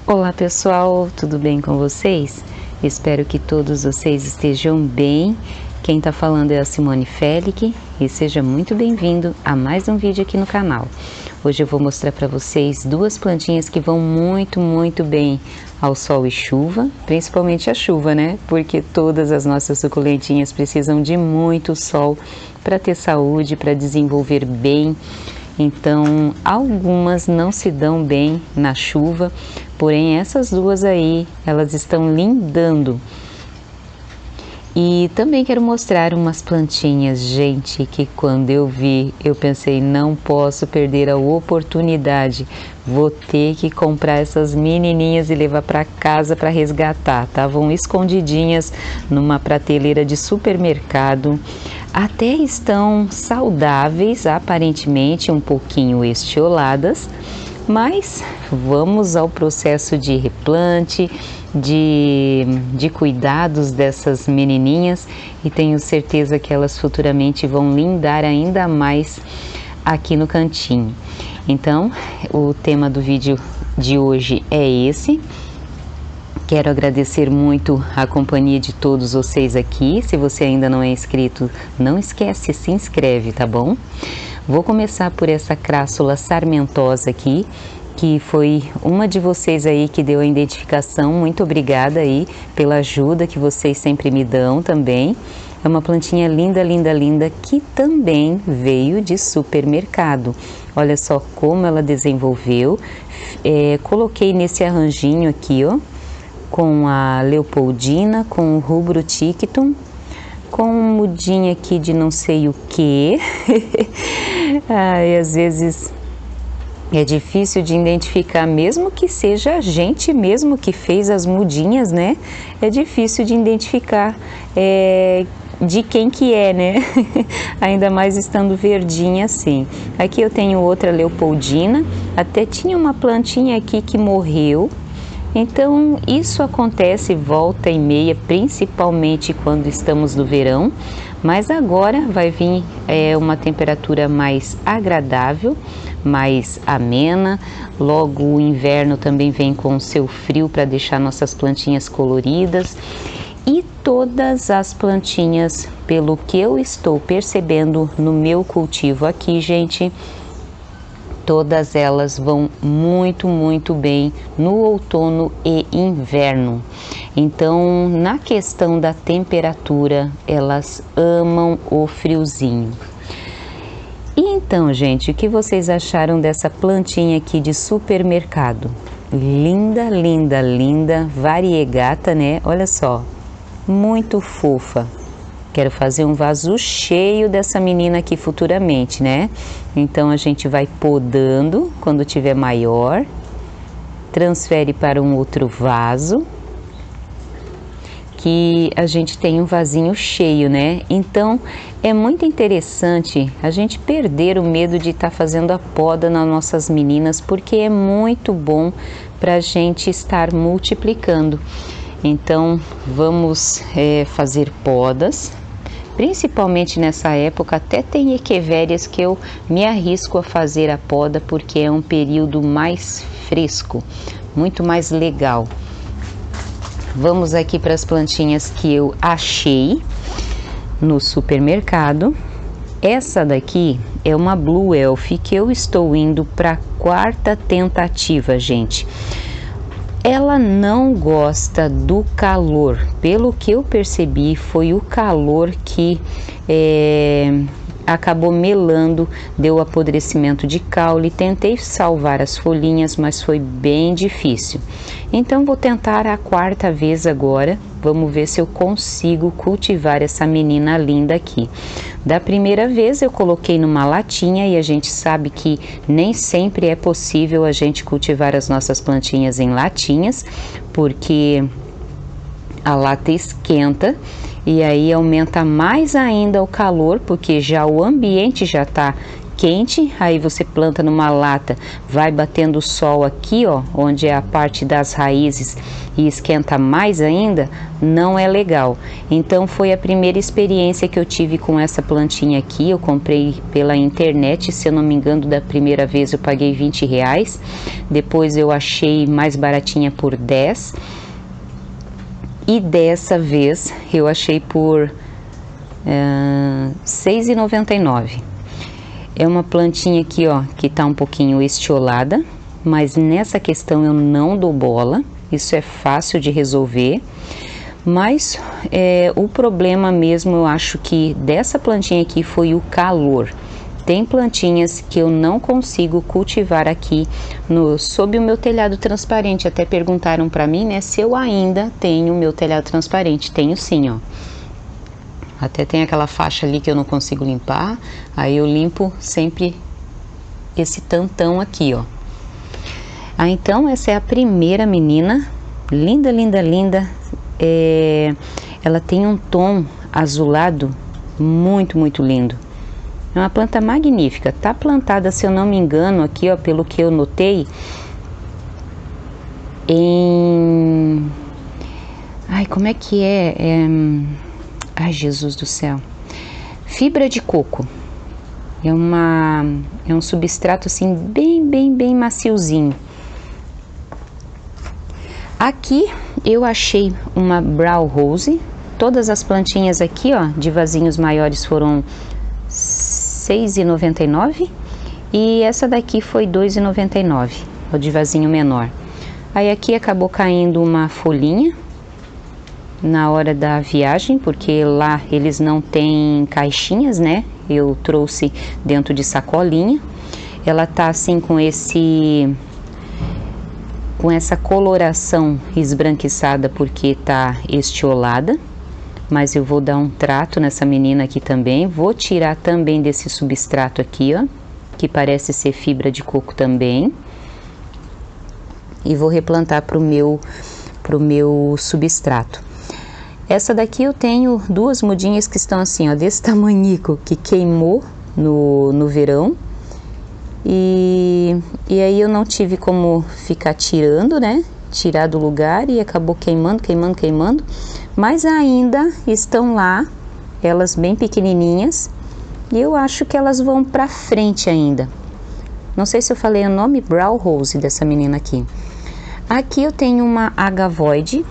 Olá pessoal, tudo bem com vocês? Espero que todos vocês estejam bem. Quem tá falando é a Simone Felic e seja muito bem-vindo a mais um vídeo aqui no canal. Hoje eu vou mostrar para vocês duas plantinhas que vão muito bem ao sol e chuva, principalmente a chuva, né? Porque todas as nossas suculentinhas precisam de muito sol para ter saúde, para desenvolver bem. Então, algumas não se dão bem na chuva, porém essas duas aí, elas estão lindando. E também quero mostrar umas plantinhas, gente, que quando eu vi, eu pensei, não posso perder a oportunidade. Vou ter que comprar essas menininhas e levar para casa para resgatar. Estavam escondidinhas numa prateleira de supermercado. Até estão saudáveis, aparentemente um pouquinho estioladas, mas vamos ao processo de replante, de cuidados dessas menininhas e tenho certeza que elas futuramente vão lindar ainda mais aqui no cantinho. Então, o tema do vídeo de hoje é esse. Quero agradecer muito a companhia de todos vocês aqui. Se você ainda não é inscrito, não esquece, se inscreve, tá bom? Vou começar por essa crassula sarmentosa aqui, que foi uma de vocês aí que deu a identificação. Muito obrigada aí pela ajuda que vocês sempre me dão também. É uma plantinha linda, linda, linda, que também veio de supermercado. Olha só como ela desenvolveu. Coloquei nesse arranjinho aqui, ó, com a Leopoldina, com o Rubro Tictum, com mudinha aqui de não sei o que. Ai, às vezes é difícil de identificar, mesmo que seja a gente mesmo que fez as mudinhas, né? É difícil de identificar de quem que é, né? Ainda mais estando verdinha assim. Aqui eu tenho outra Leopoldina, até tinha uma plantinha aqui que morreu. Então, isso acontece volta e meia, principalmente quando estamos no verão, mas agora vai vir uma temperatura mais agradável, mais amena. Logo o inverno também vem com o seu frio para deixar nossas plantinhas coloridas. E todas as plantinhas, pelo que eu estou percebendo no meu cultivo aqui, gente, todas elas vão muito bem no outono e inverno. Então, na questão da temperatura, elas amam o friozinho. E então, gente, o que vocês acharam dessa plantinha aqui de supermercado? Linda, linda, linda, variegata, né? Olha só, muito fofa. Quero fazer um vaso cheio dessa menina aqui futuramente, né? Então, a gente vai podando quando tiver maior, transfere para um outro vaso, que a gente tem um vasinho cheio, né? Então, é muito interessante a gente perder o medo de estar fazendo a poda nas nossas meninas, porque é muito bom para a gente estar multiplicando. Então, vamos fazer podas. Principalmente nessa época, até tem equevérias que eu me arrisco a fazer a poda, porque é um período mais fresco, muito mais legal. Vamos aqui para as plantinhas que eu achei no supermercado. Essa daqui é uma Blue Elf que eu estou indo para a quarta tentativa, gente. Ela não gosta do calor, pelo que eu percebi foi o calor que acabou melando, deu apodrecimento de caule. Tentei salvar as folhinhas, mas foi bem difícil. Então vou tentar a quarta vez agora, vamos ver se eu consigo cultivar essa menina linda aqui. Da primeira vez eu coloquei numa latinha e a gente sabe que nem sempre é possível a gente cultivar as nossas plantinhas em latinhas, porque a lata esquenta e aí aumenta mais ainda o calor, porque já o ambiente já está quente, aí você planta numa lata, vai batendo o sol aqui, ó, onde é a parte das raízes e esquenta mais ainda, não é legal. Então foi a primeira experiência que eu tive com essa plantinha aqui. Eu comprei pela internet, se eu não me engano, da primeira vez eu paguei R$20, depois eu achei mais baratinha por 10, e dessa vez eu achei por R$6,99. É uma plantinha aqui, ó, que tá um pouquinho estiolada, mas nessa questão eu não dou bola, isso é fácil de resolver. Mas o problema mesmo, eu acho que dessa plantinha aqui foi o calor. Tem plantinhas que eu não consigo cultivar aqui sob o meu telhado transparente. Até perguntaram para mim, né, se eu ainda tenho o meu telhado transparente. Tenho sim, ó. Até tem aquela faixa ali que eu não consigo limpar, aí eu limpo sempre esse tantão aqui, ó. Então essa é a primeira menina, linda, linda, linda. Ela tem um tom azulado muito, muito lindo. É uma planta magnífica, tá plantada, se eu não me engano, aqui, ó, pelo que eu notei, ai, como é que ai, Jesus do céu, fibra de coco. É um substrato assim bem maciozinho. Aqui eu achei uma Brown Rose. Todas as plantinhas aqui, ó, de vasinhos maiores foram R$6,99 e essa daqui foi R$2,99, o de vasinho menor. Aí aqui acabou caindo uma folhinha na hora da viagem, porque lá eles não têm caixinhas, né? Eu trouxe dentro de sacolinha. Ela tá assim com essa coloração esbranquiçada porque tá estiolada, mas eu vou dar um trato nessa menina aqui também. Vou tirar também desse substrato aqui, ó, que parece ser fibra de coco também, e vou replantar pro meu substrato. Essa daqui eu tenho duas mudinhas que estão assim, ó, desse tamanhico, que queimou no verão. E aí eu não tive como ficar tirando, né? Tirar do lugar, e acabou queimando. Mas ainda estão lá, elas bem pequenininhas. E eu acho que elas vão pra frente ainda. Não sei se eu falei o nome, Brown Rose, dessa menina aqui. Aqui eu tenho uma agavoide.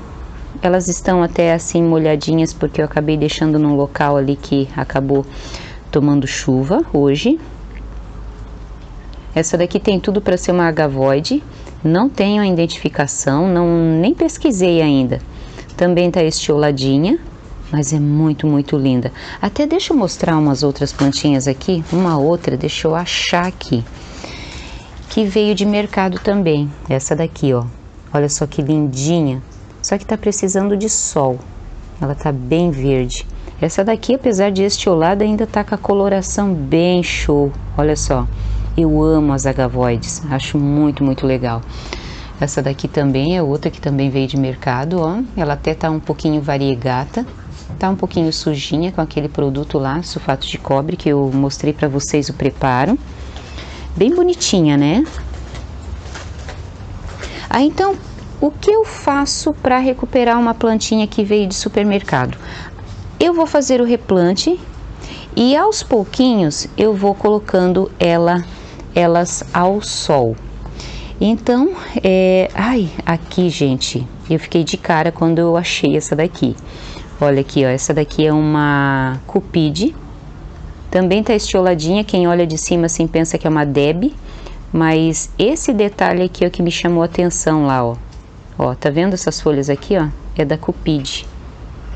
Elas estão até assim molhadinhas porque eu acabei deixando num local ali que acabou tomando chuva hoje. Essa daqui tem tudo para ser uma agavoide. Não tenho a identificação, nem pesquisei ainda. Também tá estioladinha, mas é muito, muito linda. Até deixa eu mostrar umas outras plantinhas aqui. Uma outra, deixa eu achar aqui, que veio de mercado também. Essa daqui, ó. Olha só que lindinha. Só que tá precisando de sol. Ela tá bem verde. Essa daqui, apesar de estiolada, ainda tá com a coloração bem show. Olha só. Eu amo as agavoides. Acho muito, muito legal. Essa daqui também é outra que também veio de mercado, ó. Ela até tá um pouquinho variegata. Tá um pouquinho sujinha com aquele produto lá, sulfato de cobre, que eu mostrei pra vocês o preparo. Bem bonitinha, né? Aí, então, o que eu faço para recuperar uma plantinha que veio de supermercado? Eu vou fazer o replante e aos pouquinhos eu vou colocando elas ao sol. Então, aqui, gente, eu fiquei de cara quando eu achei essa daqui. Olha aqui, ó, essa daqui é uma Cupide. Também tá estioladinha, quem olha de cima assim pensa que é uma Deb, mas esse detalhe aqui é o que me chamou a atenção lá, ó. Ó, tá vendo essas folhas aqui, ó? É da Cupide.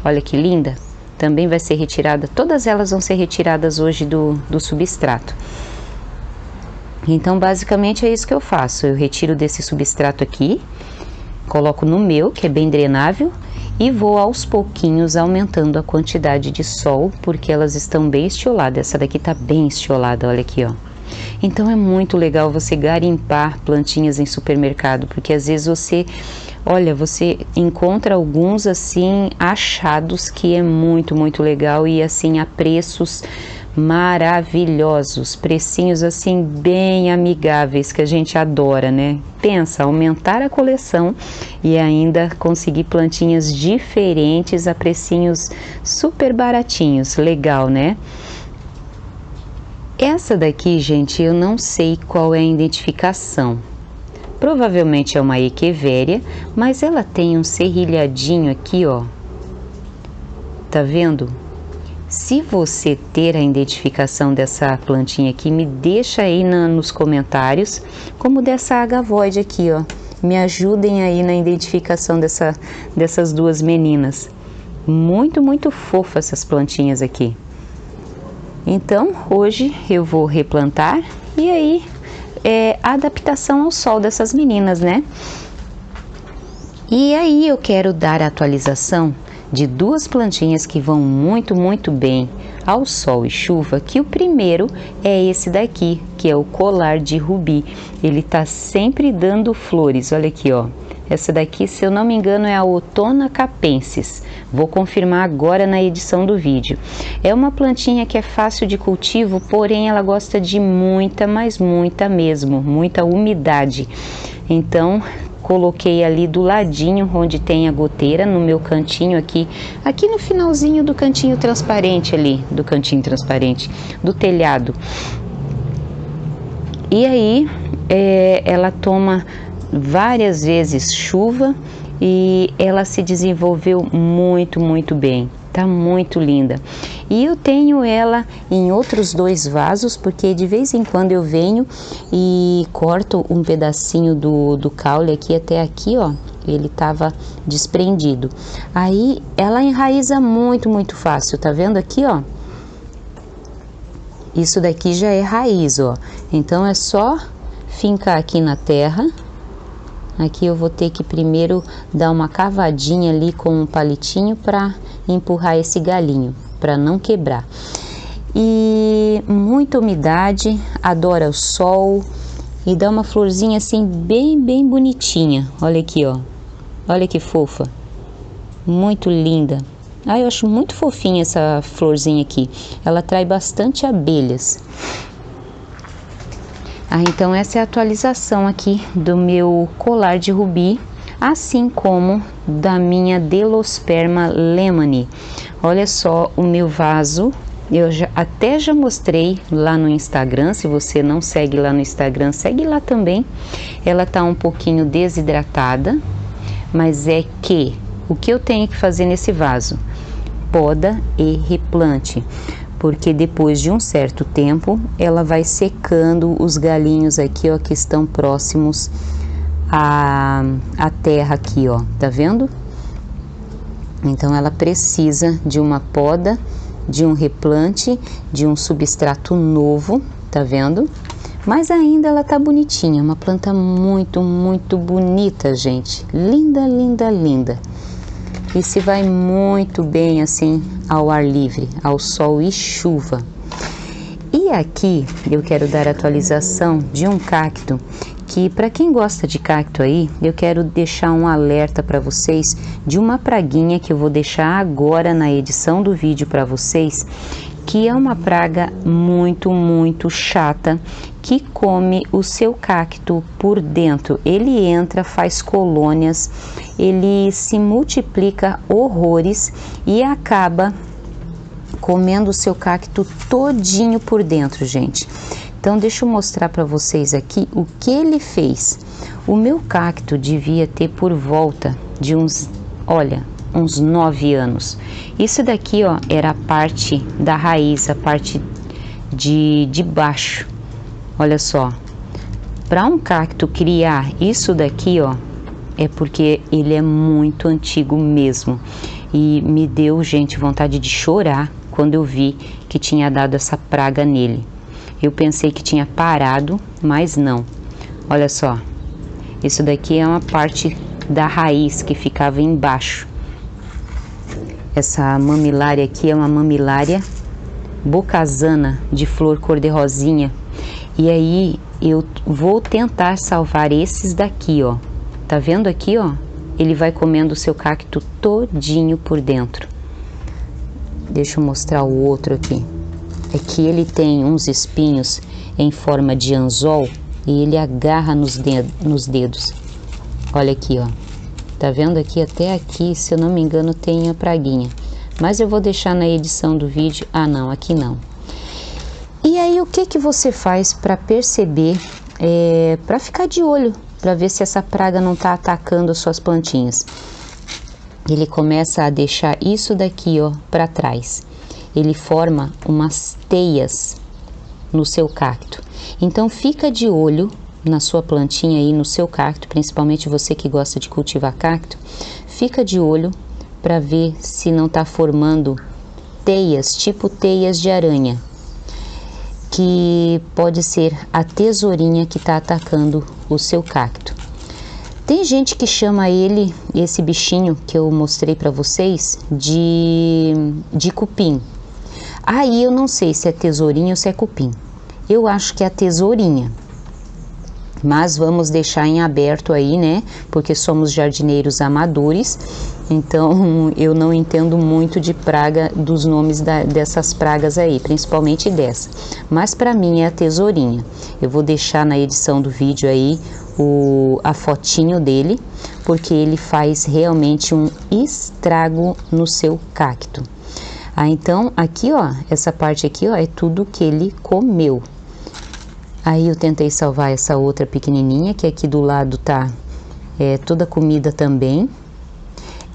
Olha que linda. Também vai ser retirada, todas elas vão ser retiradas hoje do substrato. Então, basicamente é isso que eu faço. Eu retiro desse substrato aqui, coloco no meu, que é bem drenável, e vou aos pouquinhos aumentando a quantidade de sol, porque elas estão bem estioladas. Essa daqui tá bem estiolada, olha aqui, ó. Então é muito legal você garimpar plantinhas em supermercado, porque às vezes você encontra alguns assim achados que é muito, muito legal, e assim a preços maravilhosos, precinhos assim bem amigáveis, que a gente adora, né? Pensa, aumentar a coleção e ainda conseguir plantinhas diferentes a precinhos super baratinhos, legal, né? Essa daqui, gente, eu não sei qual é a identificação. Provavelmente é uma Echeveria, mas ela tem um serrilhadinho aqui, ó. Tá vendo? Se você ter a identificação dessa plantinha aqui, me deixa aí nos comentários, como dessa agavoide aqui, ó. Me ajudem aí na identificação dessas duas meninas. Muito, muito fofa essas plantinhas aqui. Então, hoje eu vou replantar e aí a adaptação ao sol dessas meninas, né? E aí eu quero dar a atualização de duas plantinhas que vão muito, muito bem ao sol e chuva, que o primeiro é esse daqui, que é o colar de rubi. Ele tá sempre dando flores, olha aqui, ó. Essa daqui, se eu não me engano, é a Otona capensis. Vou confirmar agora na edição do vídeo. É uma plantinha que é fácil de cultivo, porém ela gosta de muita, mas muita mesmo, muita umidade. Então, coloquei ali do ladinho onde tem a goteira, no meu cantinho aqui no finalzinho do cantinho transparente ali, do telhado. E aí, ela toma várias vezes chuva e ela se desenvolveu muito, muito bem. Tá muito linda. E eu tenho ela em outros dois vasos, porque de vez em quando eu venho e corto um pedacinho do caule aqui até aqui, ó. Ele tava desprendido. Aí ela enraiza muito, muito fácil. Tá vendo aqui, ó? Isso daqui já é raiz, ó. Então é só fincar aqui na terra. Aqui eu vou ter que primeiro dar uma cavadinha ali com um palitinho para empurrar esse galinho, para não quebrar. E muita umidade, adora o sol e dá uma florzinha assim bem, bem bonitinha. Olha aqui, ó. Olha que fofa. Muito linda. Eu acho muito fofinha essa florzinha aqui. Ela atrai bastante abelhas. Então essa é a atualização aqui do meu colar de rubi, assim como da minha Delosperma lemani. Olha só o meu vaso, eu até já mostrei lá no Instagram. Se você não segue lá no Instagram, segue lá também. Ela tá um pouquinho desidratada, mas o que eu tenho que fazer nesse vaso? Poda e replante. Porque depois de um certo tempo, ela vai secando os galinhos aqui, ó, que estão próximos à terra aqui, ó, tá vendo? Então, ela precisa de uma poda, de um replante, de um substrato novo, tá vendo? Mas ainda ela tá bonitinha, uma planta muito, muito bonita, gente. Linda, linda, linda. E se vai muito bem assim ao ar livre, ao sol e chuva. E aqui eu quero dar atualização de um cacto que, para quem gosta de cacto aí, eu quero deixar um alerta para vocês de uma praguinha que eu vou deixar agora na edição do vídeo para vocês, que é uma praga muito, muito chata, que come o seu cacto por dentro. Ele entra, faz colônias, ele se multiplica horrores e acaba comendo o seu cacto todinho por dentro, gente. Então deixa eu mostrar para vocês aqui o que ele fez. O meu cacto devia ter por volta de uns 9 anos. Isso daqui, ó, era a parte da raiz, a parte de baixo. Olha só, para um cacto criar isso daqui, ó, é porque ele é muito antigo mesmo. E me deu, gente, vontade de chorar quando eu vi que tinha dado essa praga nele. Eu pensei que tinha parado, mas não. Olha só, isso daqui é uma parte da raiz que ficava embaixo. Essa mamilária aqui é uma mamilária bocasana de flor cor-de-rosinha. E aí eu vou tentar salvar esses daqui, ó. Tá vendo aqui, ó? Ele vai comendo o seu cacto todinho por dentro. Deixa eu mostrar o outro aqui. é que ele tem uns espinhos em forma de anzol e ele agarra nos dedos. Olha aqui, ó. Tá vendo aqui? Até aqui, se eu não me engano, tem a praguinha. Mas eu vou deixar na edição do vídeo. Ah, não, aqui não. E aí, o que que você faz para perceber, para ficar de olho, para ver se essa praga não tá atacando as suas plantinhas? Ele começa a deixar isso daqui, ó, para trás. Ele forma umas teias no seu cacto. Então, fica de olho na sua plantinha aí, no seu cacto, principalmente você que gosta de cultivar cacto, fica de olho para ver se não está formando teias, tipo teias de aranha, que pode ser a tesourinha que está atacando o seu cacto. Tem gente que chama ele, esse bichinho que eu mostrei para vocês, de cupim. Aí eu não sei se é tesourinha ou se é cupim. Eu acho que é a tesourinha. Mas vamos deixar em aberto aí, né? Porque somos jardineiros amadores, então eu não entendo muito de praga, dos nomes dessas pragas aí, principalmente dessa. Mas para mim é a tesourinha. Eu vou deixar na edição do vídeo aí a fotinho dele, porque ele faz realmente um estrago no seu cacto. Ah, então aqui, ó, essa parte aqui, ó, é tudo que ele comeu. Aí eu tentei salvar essa outra pequenininha, que aqui do lado tá toda comida também.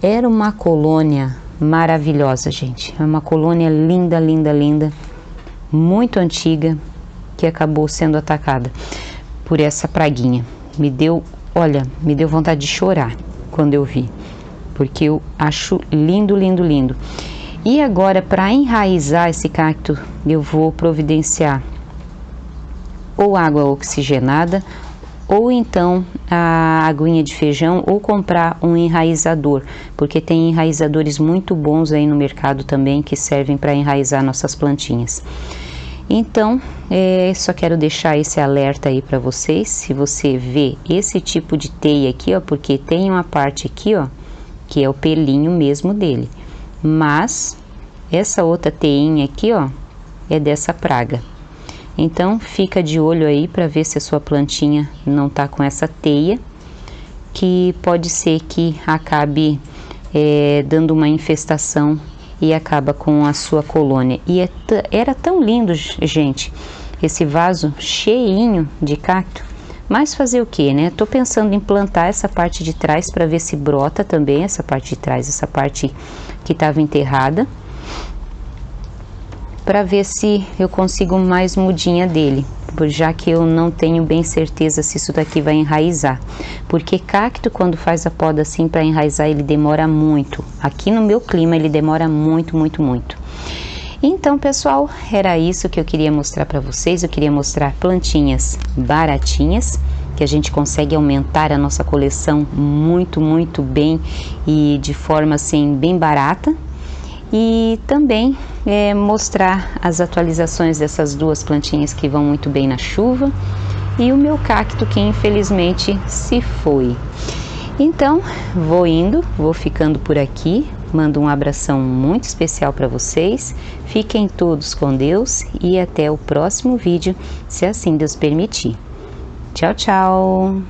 Era uma colônia maravilhosa, gente. É uma colônia linda, linda, linda, muito antiga, que acabou sendo atacada por essa praguinha. Olha, me deu vontade de chorar quando eu vi, porque eu acho lindo, lindo, lindo. E agora, para enraizar esse cacto, eu vou providenciar ou água oxigenada, ou então a aguinha de feijão, ou comprar um enraizador, porque tem enraizadores muito bons aí no mercado também, que servem para enraizar nossas plantinhas. Então, só quero deixar esse alerta aí para vocês, se você vê esse tipo de teia aqui, ó, porque tem uma parte aqui, ó, que é o pelinho mesmo dele, mas essa outra teinha aqui, ó, é dessa praga. Então, fica de olho aí para ver se a sua plantinha não tá com essa teia, que pode ser que acabe dando uma infestação e acaba com a sua colônia. E era tão lindo, gente, esse vaso cheinho de cacto. Mas fazer o que, né? Tô pensando em plantar essa parte de trás para ver se brota também essa parte de trás, essa parte que estava enterrada, para ver se eu consigo mais mudinha dele, já que eu não tenho bem certeza se isso daqui vai enraizar, porque cacto, quando faz a poda assim para enraizar, ele demora muito. Aqui no meu clima ele demora muito, muito, muito. Então, pessoal, era isso que eu queria mostrar para vocês. Eu queria mostrar plantinhas baratinhas, que a gente consegue aumentar a nossa coleção muito, muito bem e de forma assim bem barata. E também mostrar as atualizações dessas duas plantinhas que vão muito bem na chuva e o meu cacto que infelizmente se foi. Então, vou ficando por aqui. Mando um abração muito especial para vocês. Fiquem todos com Deus e até o próximo vídeo, se assim Deus permitir. Tchau, tchau!